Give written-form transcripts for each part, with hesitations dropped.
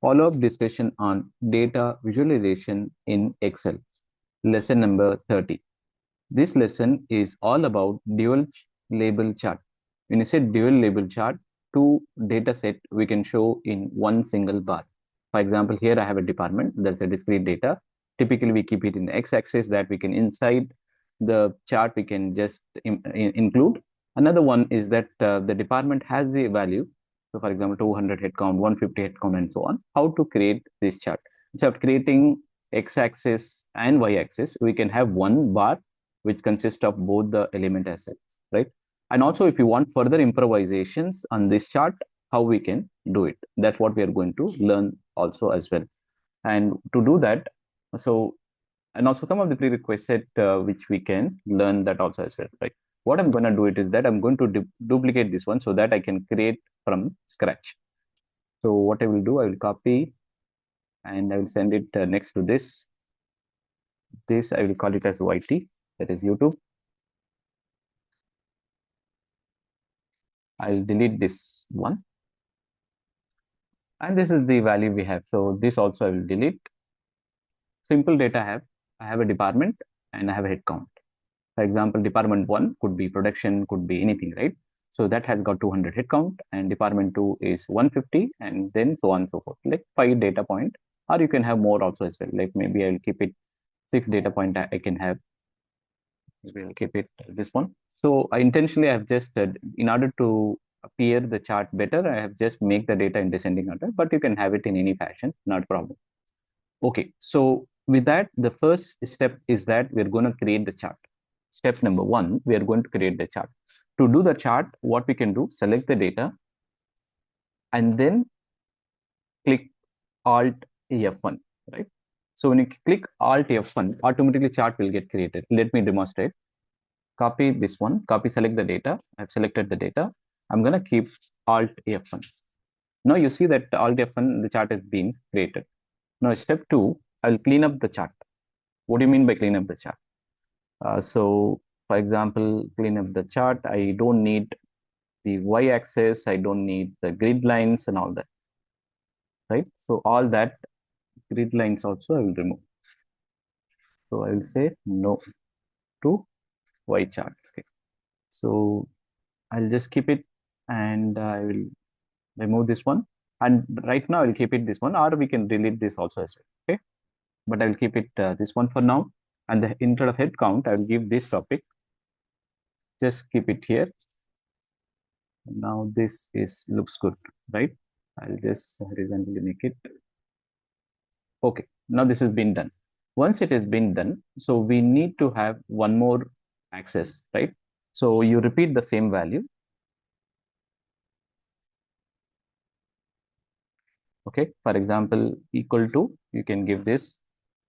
follow-up discussion on data visualization in Excel, lesson number 30. This lesson is all about dual label chart. When you say dual label chart, two data set we can show in one single bar. For example, here I have a department, that's a discrete data. Typically, we keep it in the x-axis that we can inside the chart, we can just include. Another one is that the department has the value. So for example, 200 headcount, 150 headcount, and so on. How to create this chart? Instead of creating x-axis and y-axis, we can have one bar which consists of both the element assets, right? And also, if you want further improvisations on this chart, how we can do it. That's what we are going to learn also as well. And to do that, so, and also some of the prerequisite which we can learn that also as well, right? What I'm going to do it is that I'm going to duplicate this one so that I can create from scratch. So what I will do, I will copy and I will send it next to this. This I will call it as YT, that is YouTube. I'll delete this one. And this is the value we have. So this also I will delete. Simple data I have a department and I have a head count. For example, department 1 could be production, could be anything, right? So that has got 200 head count, and department 2 is 150, and then so on and so forth, like 5 data point, or you can have more also as well. Like maybe I'll keep it 6 data point I can have. Maybe I'll keep it this one. So I intentionally have just, in order to appear the chart better, I have just make the data in descending order, but you can have it in any fashion, not a problem. Okay, so with that, the first step is that we're going to create the chart. Step number 1, we are going to create the chart. To do the chart, what we can do, select the data and then click Alt F1, right? So when you click Alt F1, automatically chart will get created. Let me demonstrate. Copy this one, select the data. I've selected the data. I'm going to keep Alt F1. Now you see that Alt F1, the chart has been created. Now step 2, I'll clean up the chart. What do you mean by clean up the chart? So for example, clean up the chart. I don't need the y-axis. I don't need the grid lines and all that, right? So all that grid lines also I will remove. So I will say no to y chart. Okay. So I'll just keep it and I will remove this one. And right now I'll keep it this one, or we can delete this also as well. Okay. But I will keep it this one for now. And the instead of head count, I will give this topic. Just keep it here. Now this is looks good, right? I'll just horizontally make it. Okay, now this has been done. Once it has been done, so we need to have one more axis, right? So you repeat the same value. Okay, for example, equal to, you can give this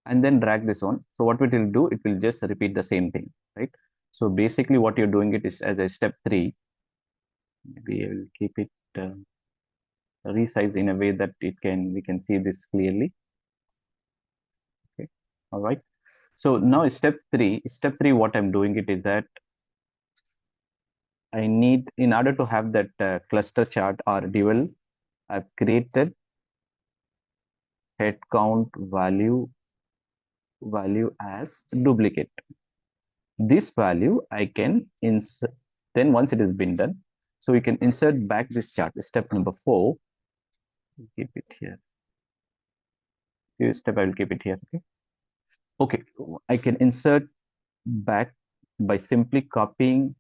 and then drag this on. So what it will do, it will just repeat the same thing, right? So basically what you're doing it is as a step 3. Maybe I will keep it resize in a way that we can see this clearly. Okay, all right. So now step 3, what I'm doing it is that I need, in order to have that cluster chart or dual, I've created head count value as duplicate. This value I can insert, then once it has been done, so we can insert back this chart. Step number 4, keep it here. This step I will keep it here. Okay. Okay, I can insert back by simply copying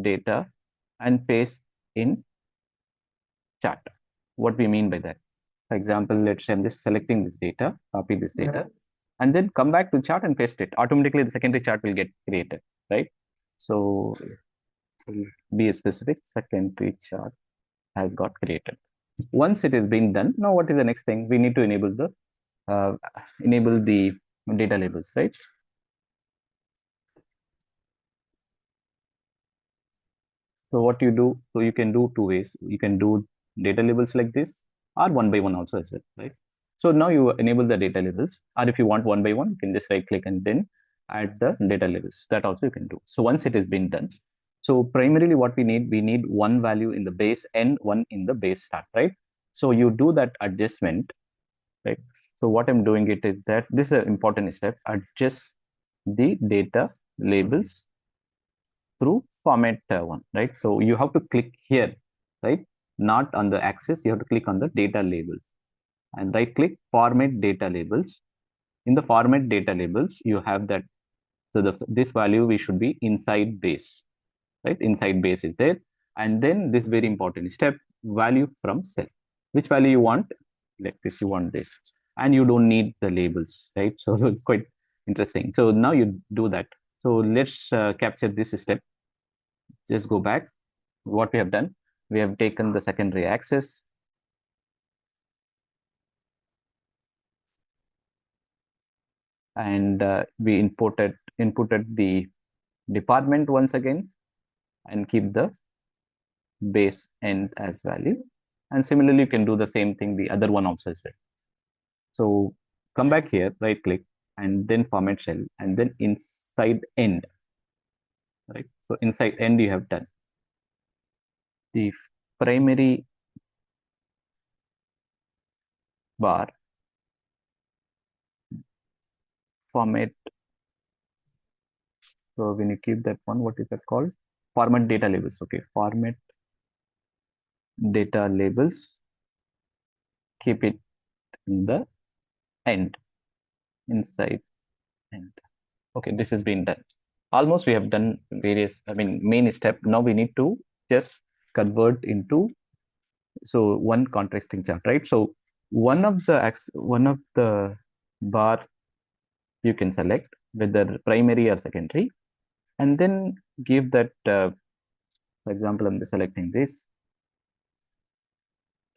data and paste in chart. What we mean by that? For example, let's say I'm just selecting this data, copy this data, and then come back to chart and paste it. Automatically, the secondary chart will get created, right? So, be specific, secondary chart has got created. Once it has been done, now what is the next thing? We need to enable the data labels, right? So what you do, so you can do two ways. You can do data labels like this, or one by one also as well, right? So now you enable the data labels, or if you want one by one, you can just right click and then add the data labels. That also you can do. So once it has been done, so primarily what we need one value in the base and one in the base start, right? So you do that adjustment right? So what I'm doing it is that this is an important step, adjust the data labels through format one, right? So you have to click here, right? Not on the axis, you have to click on the data labels and right click format data labels. In the format data labels, you have that. So this value we should be inside base, right? Inside base is there. And then this very important step, value from cell. Which value you want? Like this, you want this. And you don't need the labels, right? So it's quite interesting. So now you do that. So let's capture this step. Just go back. What we have done, we have taken the secondary axis and we inputted the department once again and keep the base end as value. And similarly, you can do the same thing, the other one also as well. So come back here, right click, and then format cell, and then inside end, right? So inside end, you have done the primary bar format. So when you keep that one, what is that called? Format data labels. Okay, format data labels. Keep it in the end, inside end. Okay, this has been done. Almost we have done various, main step. Now we need to just convert into one contrasting chart, right? So one of the bar you can select whether primary or secondary, and then give that. For example, I'm just selecting this.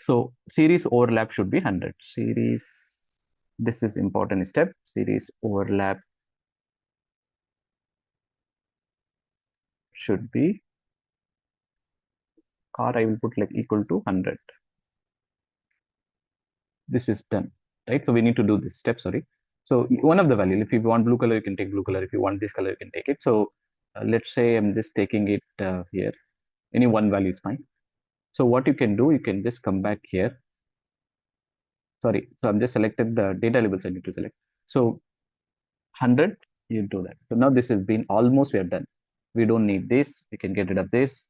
So series overlap should be 100. Series. This is important step. Series overlap should be, or I will put like equal to 100. This is done, right? So we need to do this step, sorry. So one of the value, if you want blue color, you can take blue color. If you want this color, you can take it. So let's say I'm just taking it here. Any one value is fine. So what you can do, you can just come back here. Sorry, so I'm just selected the data labels I need to select. So 100, you do that. So now this has been almost, we are done. We don't need this. We can get rid of this.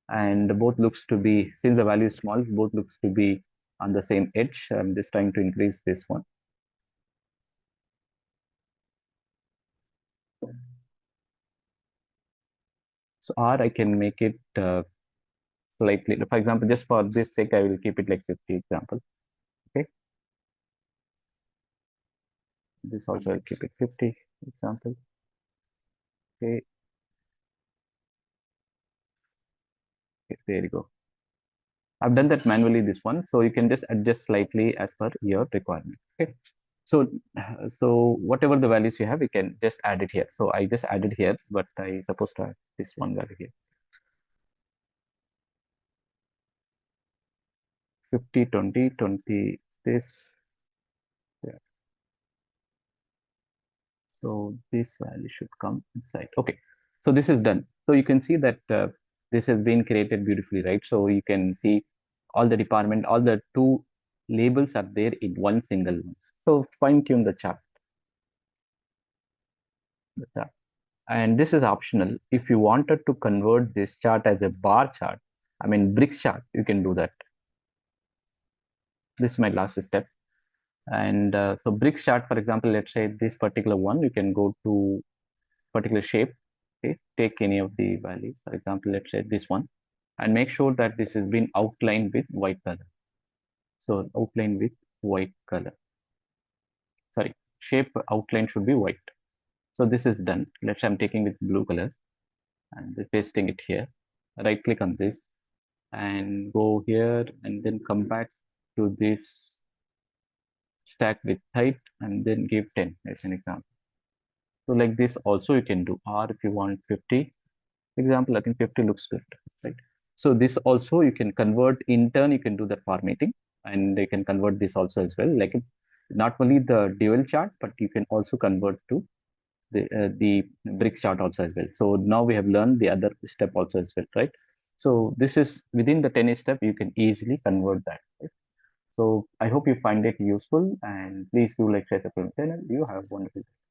And both looks to be, since the value is small, both looks to be on the same edge. I'm just trying to increase this one. So, or I can make it slightly, for example, just for this sake, I will keep it like 50 example. Okay. This also I'll keep it 50 example. Okay. Okay, there you go. I've done that manually, this one. So you can just adjust slightly as per your requirement. Okay. So whatever the values you have, you can just add it here. So I just added here, but I supposed to add this one value here. 50, 20, 20, this. Yeah. So this value should come inside. Okay. So this is done. So you can see that this has been created beautifully, right? So you can see all the department, all the two labels are there in one single one. So fine tune the chart. And this is optional. If you wanted to convert this chart as a bar chart, bricks chart, you can do that. This is my last step. And so bricks chart, for example, let's say this particular one, you can go to particular shape. Okay, take any of the values. For example, let's say this one, and make sure that this has been outlined with white color. So outline with white color. Sorry, shape outline should be white. So this is done. Let's say I'm taking with blue color and pasting it here. Right click on this and go here and then come back to this stack with height and then give 10 as an example. So like this also you can do, or if you want 50 example, I think 50 looks good, right? So this also you can convert. In turn, you can do the formatting and you can convert this also as well. Like not only the dual chart, but you can also convert to the bricks chart also as well. So now we have learned the other step also as well, right? So this is within the 10 step, you can easily convert that. Right? So I hope you find it useful, and please do like, share, subscribe channel. You have a wonderful day.